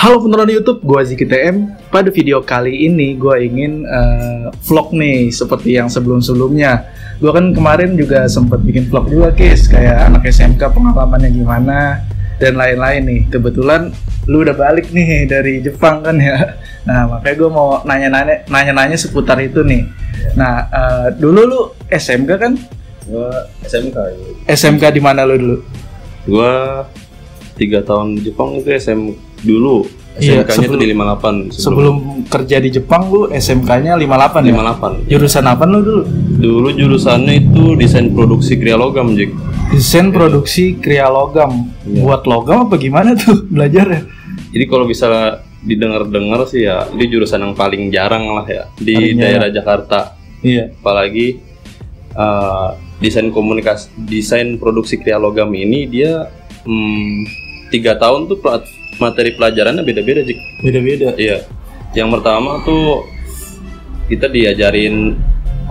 Halo penonton YouTube, gue Ziki TM. Pada video kali ini gue ingin vlog nih seperti yang sebelum-sebelumnya. Gue kan kemarin juga sempat bikin vlog juga, guys, kayak anak SMK pengalamannya gimana dan lain-lain nih. Kebetulan lu udah balik nih dari Jepang kan ya. Nah makanya gue mau nanya-nanya seputar itu nih. Nah dulu lu SMK kan? Gue SMK. SMK di mana lu dulu? Gue 3 tahun di Jepang itu dulu. SMK-nya itu di 58. Sebelum kerja di Jepang lu SMK-nya 58 ya? 58. Jurusan apa lu dulu? Dulu jurusannya itu desain produksi kriya logam, Jik. Desain produksi kriya logam. Iya. Buat logam apa gimana tuh belajarnya? Jadi kalau bisa didengar-dengar sih ya, ini jurusan yang paling jarang lah ya di daerah Jakarta. Iya. Apalagi desain produksi kriya logam ini dia 3 tahun tuh materi pelajarannya beda-beda, Jik. Beda-beda. Iya. Yang pertama tuh kita diajarin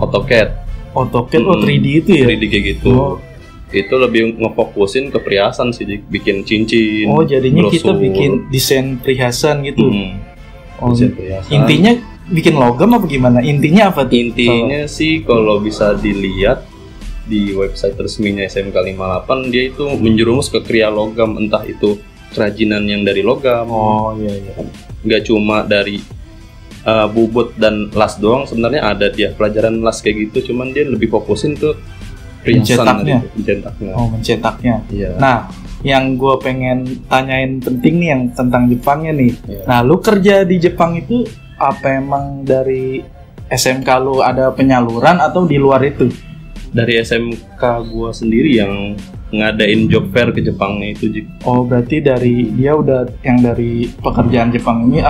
AutoCAD. AutoCAD 3D itu ya? 3D kayak gitu. Oh. Itu lebih ngefokusin ke perhiasan sih, Jik. Bikin cincin. Oh, jadinya brosur. kita bikin desain perhiasan gitu. Oh, Desain perhiasan. intinya bikin logam apa gimana? Intinya apa tuh? Intinya sih kalau bisa dilihat di website resminya SMK 58, dia itu menjerumus ke kriya logam, entah itu kerajinan yang dari logam. Oh iya. Nggak cuma dari bubut dan las doang, sebenarnya ada dia pelajaran las kayak gitu, cuman dia lebih fokusin ke perhiasan, mencetaknya. Oh, mencetaknya. Iya. Nah, yang gue pengen tanyain penting nih yang tentang Jepangnya nih. Iya. Nah, lu kerja di Jepang itu apa emang dari SMK lu ada penyaluran atau di luar itu? Dari SMK gua sendiri yang ngadain job fair ke Jepangnya itu, Jik. Oh, berarti dari dia udah yang dari pekerjaan Jepang ini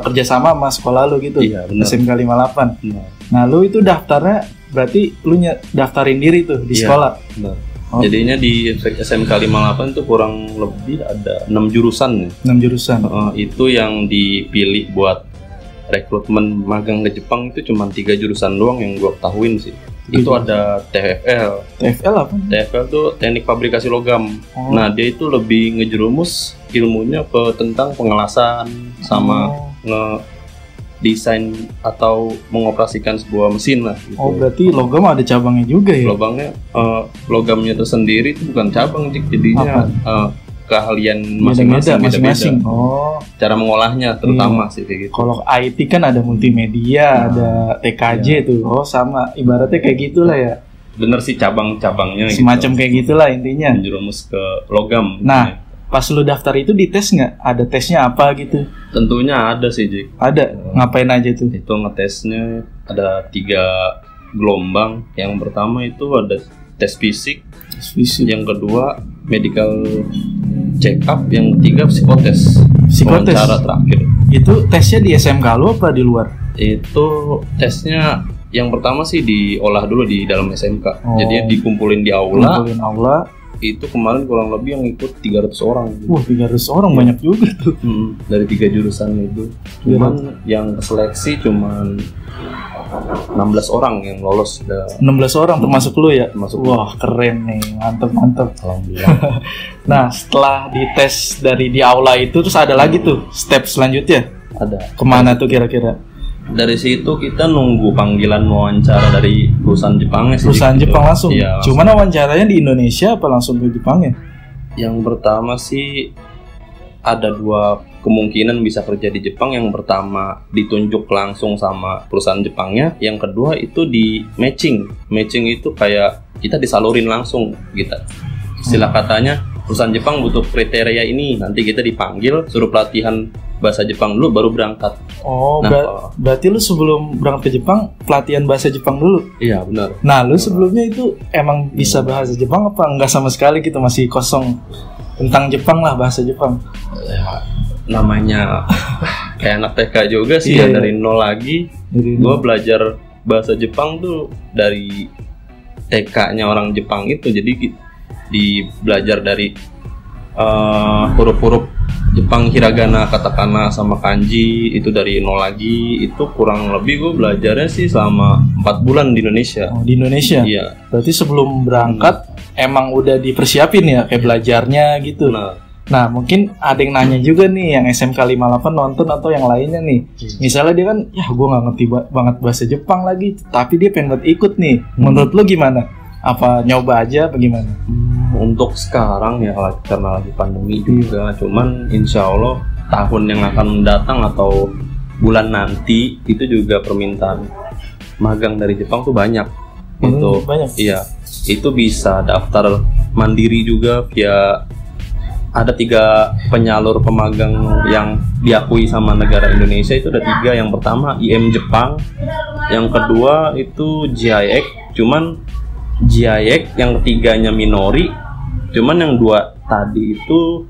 kerjasama sama sekolah lu gitu? Iya, benar. SMK 58. Benar. Nah, lu itu daftarnya berarti lu daftarin diri tuh di Iya, sekolah? Benar. Oh. Jadinya di SMK 58 itu kurang lebih ada 6 jurusan ya. 6 jurusan. Itu yang dipilih buat rekrutmen magang ke Jepang itu cuma 3 jurusan doang yang gua ketahuin sih. Itu ada TFL. TFL apa? TFL itu teknik fabrikasi logam. Oh. Nah, dia itu lebih ngejerumus ilmunya ke tentang pengelasan sama ngedesain atau mengoperasikan sebuah mesin lah gitu. Oh, berarti logam ada cabangnya juga ya? Logamnya tersendiri itu bukan cabang, Jik. Jadinya keahlian Beda-beda, masing-masing. masing-masing. Oh. Cara mengolahnya terutama sih kayak gitu. Kalau IT kan ada multimedia, ada TKJ tuh. Oh, sama. Ibaratnya kayak gitulah ya. Bener sih cabang-cabangnya Semacam kayak gitulah intinya. menjerumus ke logam. Nah, pas lu daftar itu dites nggak? Ada tesnya apa gitu? Tentunya ada sih, Jik. Ada. Ngapain aja tuh? Itu ngetesnya ada 3 gelombang. Yang pertama itu ada tes fisik, yang kedua medical check up, yang ketiga psikotes. Psikotes? Wawancara terakhir. Itu tesnya di SMK lu apa di luar? Itu tesnya yang pertama sih diolah dulu di dalam SMK. Oh. Jadi dikumpulin di aula. Kumpulin aula. Itu kemarin kurang lebih yang ikut 300 orang. Wah, 300 orang banyak juga tuh. Dari 3 jurusan itu. Cuman yang seleksi cuman 16 orang yang lolos. 16 orang termasuk lu ya? Termasuk. Wah, keren nih. Mantep. Alhamdulillah. Nah, setelah dites dari di aula itu, terus ada lagi tuh step selanjutnya? Ada. Kemana tuh kira-kira? Dari situ kita nunggu panggilan wawancara dari perusahaan Jepangnya sih. Perusahaan gitu. Jepang langsung? Iya, langsung. Cuman wawancaranya di Indonesia apa langsung ke Jepangnya? Yang pertama sih ada 2 kemungkinan bisa kerja di Jepang. Yang pertama ditunjuk langsung sama perusahaan Jepangnya. Yang kedua itu di matching. Matching itu kayak kita disalurin langsung gitu. Istilah katanya perusahaan Jepang butuh kriteria ini. Nanti kita dipanggil, suruh pelatihan bahasa Jepang dulu baru berangkat. Oh, berarti lu sebelum berangkat ke Jepang pelatihan bahasa Jepang dulu? Iya, benar. Nah, lu sebelumnya itu emang bisa bahasa Jepang apa enggak sama sekali gitu, masih kosong tentang Jepang lah, bahasa Jepang? Ya, namanya kayak anak TK juga sih, Iya, ya dari nol lagi. Gue belajar bahasa Jepang tuh dari TK-nya orang Jepang itu. Jadi belajar dari huruf-huruf Jepang, hiragana, katakana, sama kanji itu dari nol lagi. Itu kurang lebih gue belajarnya sih selama 4 bulan di Indonesia. Oh, di Indonesia? Iya. Berarti sebelum berangkat emang udah dipersiapin ya kayak belajarnya gitu. Nah, Nah, mungkin ada yang nanya juga nih yang SMK 58 nonton atau yang lainnya nih. Misalnya dia kan, ya gue nggak ngerti banget bahasa Jepang lagi, tapi dia pengen buat ikut nih. Menurut lo gimana? Apa nyoba aja apa gimana? Untuk sekarang ya karena lagi pandemi juga, cuman insya Allah tahun yang akan mendatang atau bulan nanti itu juga permintaan magang dari Jepang tuh banyak. Itu banyak. Iya, itu bisa daftar mandiri juga via ada 3 penyalur pemagang yang diakui sama negara Indonesia, itu ada 3. Yang pertama IM Jepang, yang kedua itu JIX, cuman JIX yang ketiganya minori, cuman yang 2 tadi itu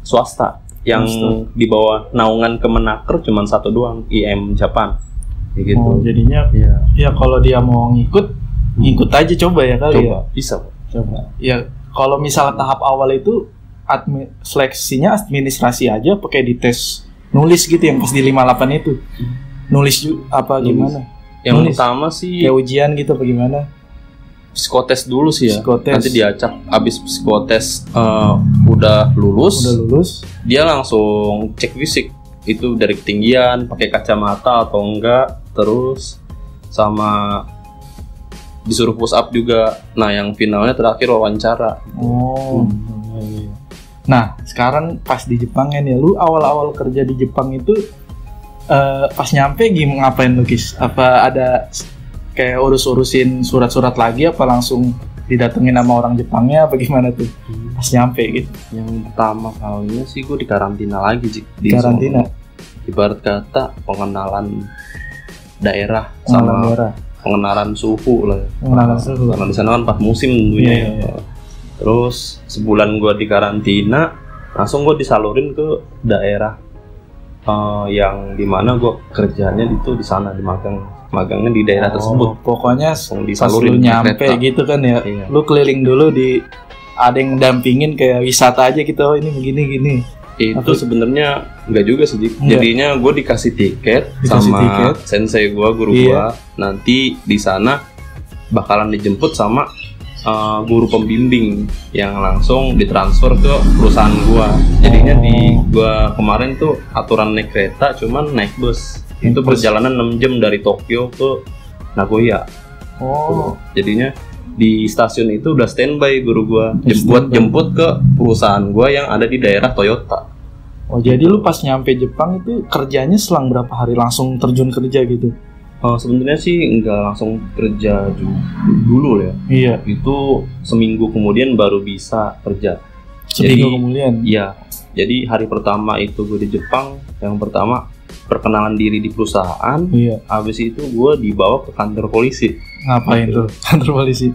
swasta, yang di bawah naungan Kemenaker cuman 1 doang, IM Jepang. Kayak gitu. Jadinya ya kalau dia mau ngikut aja coba ya kali. Coba, bisa coba. Ya kalau misalnya tahap awal itu seleksinya administrasi aja, pakai dites nulis gitu yang pas di 58 itu. Nulis apa gimana? Yang pertama sih kayak ujian gitu apa gimana? Psikotes dulu sih ya. Psikotes. Nanti diacak abis psikotes udah lulus, dia langsung cek fisik. Itu dari ketinggian, pakai kacamata atau enggak, terus sama disuruh push up juga. Nah, yang finalnya terakhir wawancara. Nah, sekarang pas di Jepang nih, lu awal-awal kerja di Jepang itu pas nyampe gimana, ngapain lu, Kis? Apa ada kayak urus-urusin surat-surat lagi, apa langsung didatengin sama orang Jepangnya apa gimana tuh pas nyampe gitu? Yang pertama kalinya sih gue di karantina lagi, di karantina. Ibarat kata pengenalan daerah sama pengenalan suhu lah. Karena di sana kan 4 musim tentunya. Terus sebulan gue di karantina, langsung gue disalurin ke daerah yang dimana gue kerjanya itu di sana, di magangnya di daerah tersebut. Pokoknya disalurin nyampe kereta gitu kan ya. Lu keliling dulu, ada yang dampingin kayak wisata aja gitu. Ini begini. Itu sebenarnya enggak juga sih. Jadinya gue dikasih tiket sama sensei gue, guru gue. Nanti di sana bakalan dijemput sama guru pembimbing yang langsung ditransfer ke perusahaan gua. Jadinya di gua kemarin tuh aturan naik kereta cuman naik bus. Itu perjalanan 6 jam dari Tokyo ke Nagoya. Jadinya di stasiun itu udah standby guru gua jemput ke perusahaan gua yang ada di daerah Toyota. Jadi lu pas nyampe Jepang itu kerjanya selang berapa hari langsung terjun kerja gitu? Sebenarnya sih nggak langsung kerja dulu ya. Iya. Itu seminggu kemudian baru bisa kerja. Seminggu kemudian? Iya. Jadi hari pertama itu gue di Jepang, yang pertama perkenalan diri di perusahaan. Iya. Habis itu gue dibawa ke kantor polisi. Ngapain tuh kantor polisi?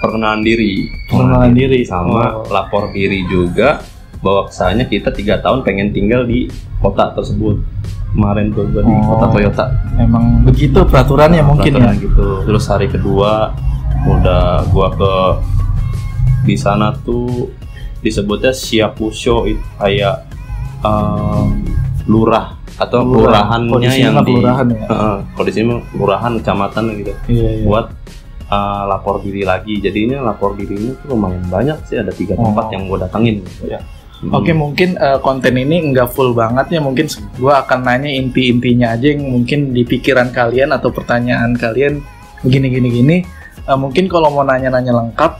Perkenalan diri. Perkenalan diri. Sama lapor diri juga. Bahwasanya kita 3 tahun pengen tinggal di kota tersebut. Kemarin tuh gue di kota Toyota. Emang begitu peraturannya mungkin ya gitu. Terus hari kedua udah gua ke di sana tuh disebutnya Shiapusho, itu kayak lurah atau kelurahannya yang di kalau di sini kelurahan kecamatan gitu. Buat lapor diri lagi. Jadinya lapor dirinya tuh lumayan banyak sih, ada 3 tempat yang gua datangin gitu ya. Oke, mungkin konten ini nggak full banget ya, mungkin gue akan nanya inti-intinya aja yang mungkin di pikiran kalian atau pertanyaan kalian gini. Mungkin kalau mau nanya-nanya lengkap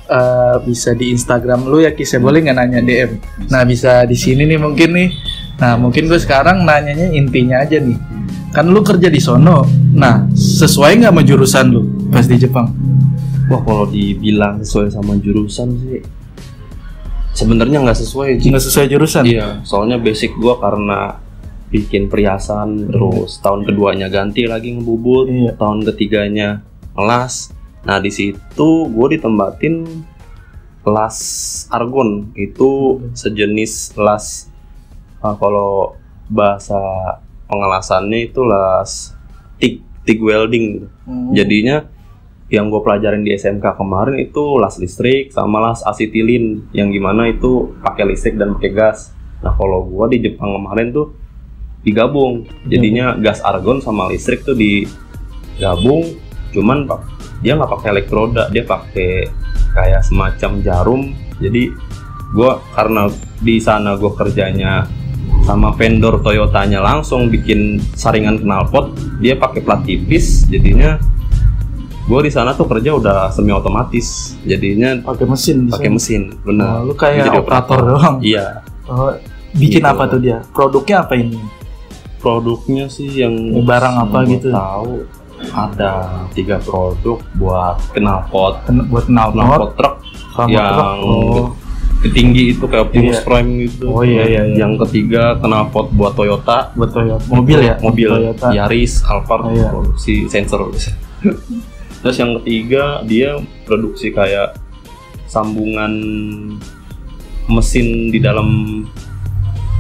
bisa di Instagram lu ya, Kis, boleh nggak nanya DM? Nah, bisa di sini nih mungkin nih. Nah, mungkin gue sekarang nanyanya intinya aja nih. Kan lu kerja di sono, nah sesuai nggak sama jurusan lu pas di Jepang? Wah, kalau dibilang sesuai sama jurusan sih sebenarnya nggak sesuai jurusan. Iya, soalnya basic gua karena bikin perhiasan, terus tahun keduanya ganti lagi ngebubut, tahun ketiganya ngelas. Nah, di situ gua ditempatin las argon, itu sejenis las kalau bahasa pengelasannya itu las TIG welding. Jadinya yang gue pelajarin di SMK kemarin itu las listrik sama las asetilin, yang gimana itu pakai listrik dan pakai gas. Nah, kalau gue di Jepang kemarin tuh digabung, jadinya gas argon sama listrik tuh digabung, cuman dia nggak pakai elektroda, dia pakai kayak semacam jarum, jadi Gua karena di sana gue kerjanya sama vendor Toyotanya langsung bikin saringan knalpot, dia pakai plat tipis, jadinya gue di sana tuh kerja udah semi otomatis, jadinya pakai mesin. pakai mesin, benar. Lu kayak Jadi operator doang. Iya. Bikin Gitu. apa tuh dia? Produknya apa ini? Produknya sih yang Barang apa gua gitu? Tahu ada 3 produk buat knalpot, Buat knalpot, truk knalpot yang truk. ketinggi itu kayak Optimus Iya. Prime gitu. Oh iya. Yang ketiga knalpot buat Toyota, Buat Toyota. Mobil ya? mobil Toyota. Yaris, Alphard, Oh, iya. si sensor. Terus yang ketiga dia produksi kayak sambungan mesin di dalam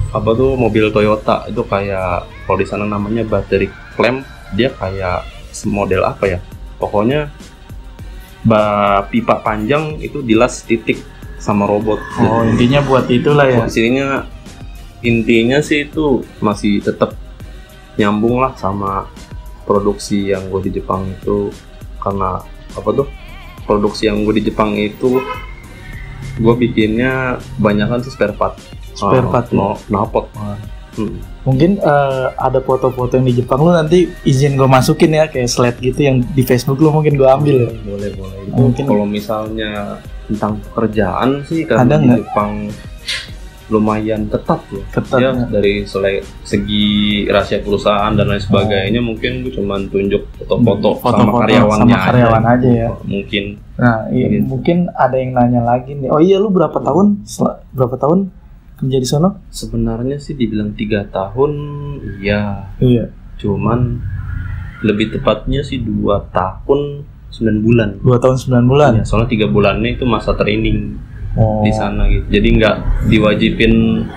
apa tuh mobil Toyota itu, kayak kalau di sana namanya battery clamp. Dia kayak model apa ya? Pokoknya pipa panjang itu dilas titik sama robot. Oh, intinya buat itulah ya. Intinya sih itu masih tetap nyambung lah sama produksi yang gue di Jepang itu, karena apa tuh produksi yang gue di Jepang itu gue bikinnya kebanyakan sih spare part. Spare part, knalpot. Mungkin ada foto-foto yang di Jepang, lu nanti izin gue masukin ya, kayak slide gitu yang di Facebook lu, mungkin gue ambil ya. Boleh. Itu Mungkin. kalau misalnya tentang pekerjaan sih, Ada karena di nggak? Jepang lumayan ketat ya. Ketat Ya, ya. dari segi rahasia perusahaan dan lain sebagainya, mungkin gue cuma tunjuk foto-foto sama karyawannya sama karyawan aja ya. Mungkin. Nah, Gitu. mungkin ada yang nanya lagi nih. Oh iya, lu berapa tahun kerja di sono? Sebenarnya sih dibilang 3 tahun, iya. Iya. Cuman lebih tepatnya sih 2 tahun 9 bulan. 2 tahun 9 bulan. Ya, soalnya 3 bulannya itu masa training Oh. di sana gitu. Jadi nggak diwajibin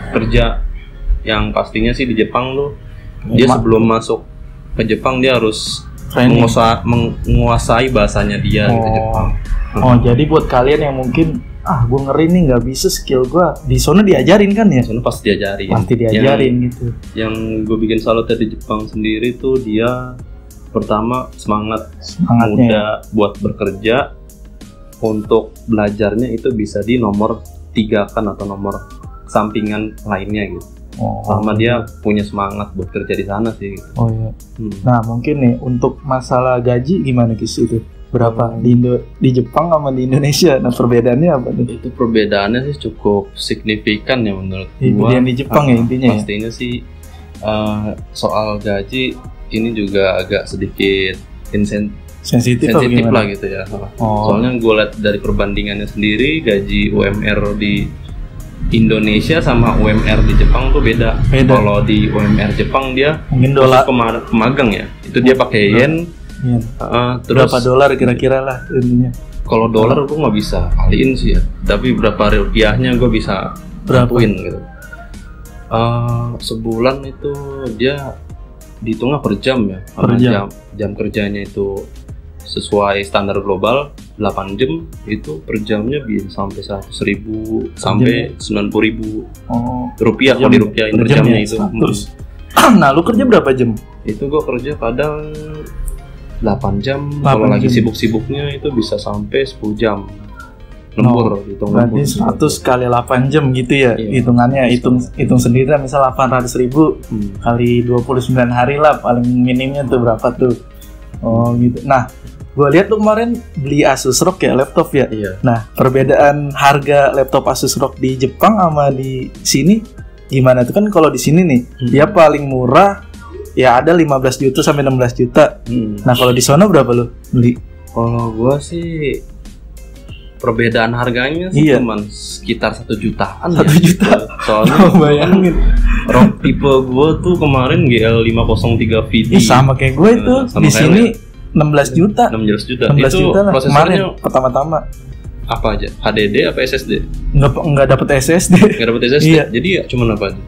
kerja. Yang pastinya sih di Jepang tuh, dia sebelum masuk ke Jepang dia harus Training. menguasai bahasanya dia gitu Jepang. Oh, jadi buat kalian yang mungkin gue ngeri nih nggak bisa, skill gue di sono diajarin kan ya? Soalnya pasti diajarin. Pasti diajarin gitu. Yang gue bikin salut di Jepang sendiri tuh, dia pertama semangatnya Semangatnya. buat bekerja. Untuk belajarnya itu bisa di nomor 3 kan, atau nomor sampingan lainnya gitu. Sama dia punya semangat buat kerja di sana sih gitu. Oh iya. Nah, mungkin nih untuk masalah gaji gimana Kis itu? Berapa di Jepang sama di Indonesia? Nah, perbedaannya apa tuh? Itu perbedaannya sih cukup signifikan ya menurut gua. Yang di Jepang ya intinya. Pastinya sih soal gaji ini juga agak sedikit Sensitif lah gitu ya. Oh. Soalnya gue lihat dari perbandingannya sendiri, gaji UMR di Indonesia sama UMR di Jepang tuh beda. Kalau di UMR Jepang dia mungkin dolar pemagang ya, itu dia pakai yen. Iya. Terus berapa dolar kira-kira lah intinya? Kalau dolar gue nggak bisa kaliin sih ya, tapi berapa rupiahnya gue bisa berapin gitu. Sebulan itu dia dihitungnya per jam ya, karena jam kerjanya itu sesuai standar global 8 jam, itu per jamnya bisa sampai 100.000 sampai 90.000 rupiah kalau dirupiahin per jamnya itu. Nah, lu kerja berapa jam? Itu gue kerja kadang 8 jam, kalau lagi sibuk-sibuknya itu bisa sampai 10 jam. Lembur, hitung berarti 100 kali 8 jam gitu ya, hitungannya. Hitung sendiri lah, misal 800.000 kali 29 hari lah, paling minimnya tuh berapa tuh. Oh gitu. Nah, gue lihat tuh kemarin beli Asus ROG ya, laptop ya. Iya. Nah, perbedaan harga laptop Asus ROG di Jepang sama di sini gimana tuh? Kan kalau di sini nih, dia paling murah ya ada 15 juta sampai 16 juta. Nah, kalau di sana berapa lo beli? Kalau gue sih perbedaan harganya sih cuman sekitar 1 jutaan. 1 juta. Soalnya bayangin. ROG tipe gue tuh kemarin GL503 VD. Sama kayak gue itu di sini 16 juta. 16 juta. 16 itu juta lah prosesornya kemarin pertama-tama. Apa aja? HDD apa SSD? Enggak dapat SSD. Enggak dapat SSD. Iya. Jadi ya cuman apa aja?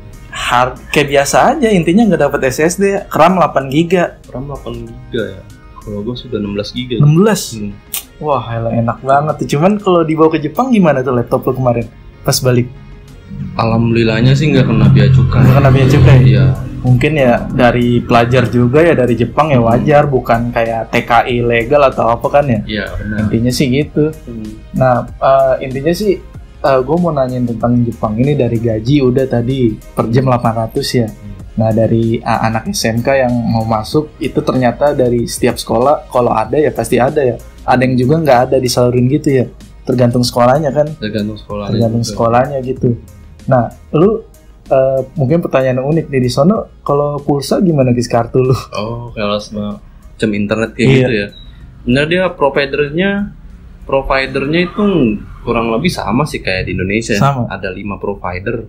Kayak biasa aja, intinya nggak dapat SSD. RAM 8 GB. RAM 8 GB ya. Kalau gue sudah 16 GB. 16. Wah, enak banget tuh. Cuman kalau dibawa ke Jepang gimana tuh laptop lo kemarin pas balik? Alhamdulillahnya sih nggak kena bea cukai. Nggak kena bea cukai? Iya. Mungkin ya dari pelajar juga ya, dari Jepang ya wajar, bukan kayak TKI legal atau apa kan ya? Iya benar. Intinya sih gitu. Nah, intinya sih gue mau nanyain tentang Jepang ini. Dari gaji udah tadi per jam 800 ya. Nah dari anak SMK yang mau masuk itu ternyata dari setiap sekolah kalau ada ya pasti ada ya. Ada yang juga nggak ada disalurin gitu ya. Tergantung sekolahnya kan. Tergantung sekolahnya. Tergantung sekolahnya gitu. Nah lu mungkin pertanyaan unik nih di sono, kalau pulsa gimana guys, kartu lu? Oh, kalau semacam internet kayak Iya. gitu ya. Benar, dia providernya itu kurang lebih sama sih kayak di Indonesia. Sama. Ada 5 provider.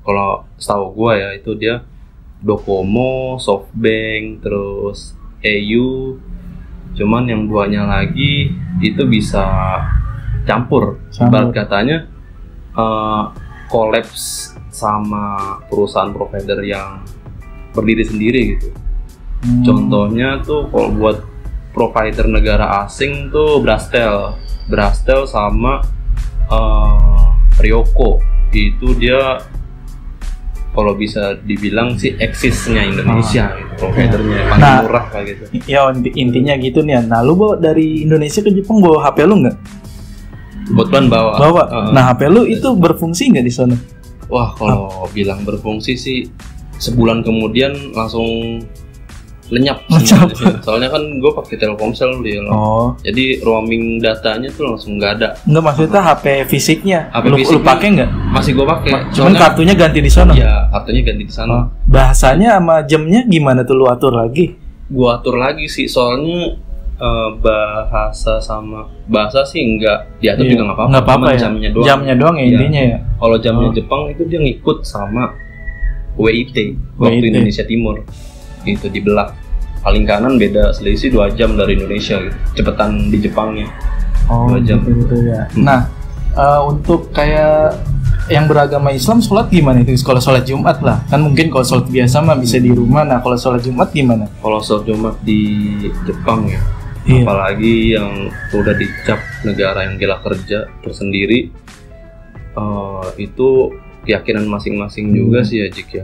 Kalau setahu gua ya itu dia Docomo, SoftBank, terus EU. Cuman yang duanya lagi itu bisa campur. Ibarat katanya kolaps sama perusahaan provider yang berdiri sendiri gitu. Contohnya tuh kalau buat provider negara asing tuh Brastel sama Ryoko. Itu dia kalau bisa dibilang sih eksisnya Indonesia gitu, providernya paling murah kayak gitu. Ya intinya gitu nih. Nah lu bawa dari Indonesia ke Jepang bawa HP lu nggak? Kebetulan bawa. Nah HP lu itu berfungsi nggak di sana? Wah, kalau bilang berfungsi sih sebulan kemudian langsung lenyap. Soalnya kan gue pakai Telkomsel dia. Jadi roaming datanya tuh langsung nggak ada. Nggak, maksudnya HP fisiknya. Lu pakai nggak? Masih gue pakai. Cuman kartunya ganti di sana. Iya, kartunya ganti di sana. Bahasanya sama jamnya gimana tuh lu atur lagi? Gue atur lagi sih, soalnya bahasa sih nggak diatur juga nggak apa-apa. Nggak apa-apa ya. Jamnya doang ya intinya ya. Kalau jamnya Jepang itu dia ngikut sama WIT, waktu Indonesia Timur. Gitu dibelah. Paling kanan beda selisih 2 jam dari Indonesia gitu. Cepetan di Jepangnya. 2 jam. Gitu ya. Nah, untuk kayak yang beragama Islam sholat gimana itu? Kalau sholat Jumat lah, kan mungkin kalau sholat biasa mah bisa di rumah. Nah kalau sholat Jumat gimana? Kalau sholat Jumat di Jepang ya, apalagi yang udah dicap negara yang gila kerja tersendiri, itu keyakinan masing-masing juga sih ya Jik ya.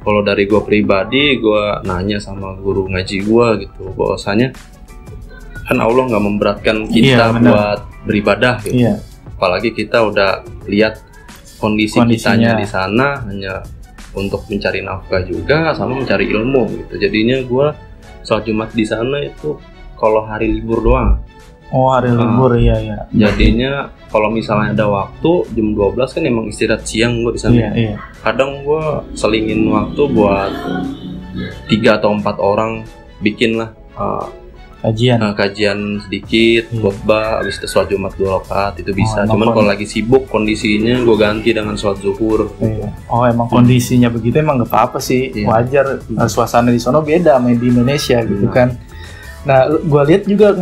Kalau dari gue pribadi, gue nanya sama guru ngaji gue gitu, bahwasanya kan Allah nggak memberatkan kita buat beribadah gitu. Apalagi kita udah lihat kondisinya di sana hanya untuk mencari nafkah juga sama mencari ilmu gitu. Jadinya gue sholat Jumat di sana itu kalau hari libur doang. Oh, hari libur iya. Jadinya kalau misalnya ada waktu jam 12 kan emang istirahat siang gue di sana. Kadang gue selingin waktu buat 3 atau 4 orang bikin lah kajian sedikit, khotbah, habis itu sholat Jumat 2 rakaat itu bisa. Cuman kalau lagi sibuk kondisinya gue ganti dengan sholat zuhur. Oh, emang kondisinya begitu emang gak apa-apa sih, wajar. Suasana di sana beda sama di Indonesia gitu kan. Nah, gue lihat juga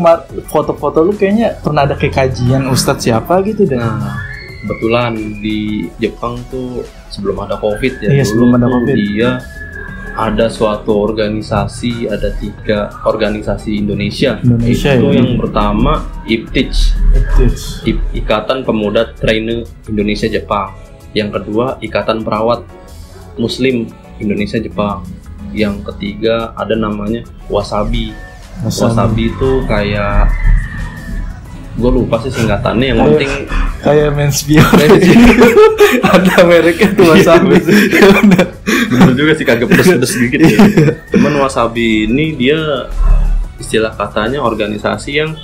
foto-foto lu kayaknya pernah ada kayak kajian ustadz siapa gitu deh. Nah, kebetulan di Jepang tuh sebelum ada COVID ya, sebelum ada COVID. Dia ada suatu organisasi, ada 3 organisasi Indonesia. Itu yang pertama IPTIJ, Ikatan Pemuda Trainer Indonesia Jepang. Yang kedua Ikatan Perawat Muslim Indonesia Jepang. Yang ketiga ada namanya Wasabi. Wasabi itu kayak, gue lupa sih singkatannya, yang penting kayak Men's Bio. Ada mereknya tuh Wasabi. Bener juga sih, kagak pedes-pedes sedikit ya. Cuman Wasabi ini dia istilah katanya organisasi yang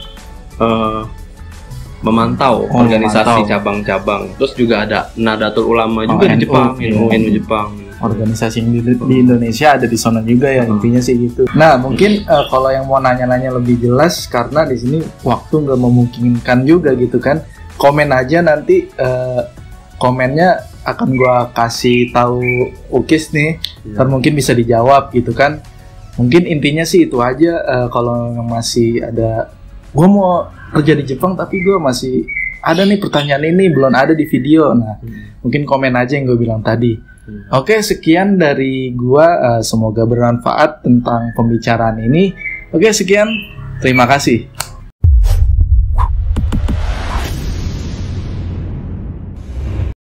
memantau organisasi cabang-cabang. Terus juga ada Nadatul Ulama juga di Jepang, NU Jepang. Organisasi yang di Indonesia ada di sana juga ya, intinya sih gitu. Nah mungkin kalau yang mau nanya-nanya lebih jelas, karena di sini waktu nggak memungkinkan juga gitu kan, komen aja nanti, komennya akan gua kasih tahu Ukis nih, ntar mungkin bisa dijawab gitu kan. Mungkin intinya sih itu aja. Kalau masih ada, gua mau kerja di Jepang tapi gua masih ada nih pertanyaan ini belum ada di video. Nah mungkin komen aja yang gue bilang tadi. Oke, sekian dari gua, semoga bermanfaat tentang pembicaraan ini. Oke, sekian. Terima kasih.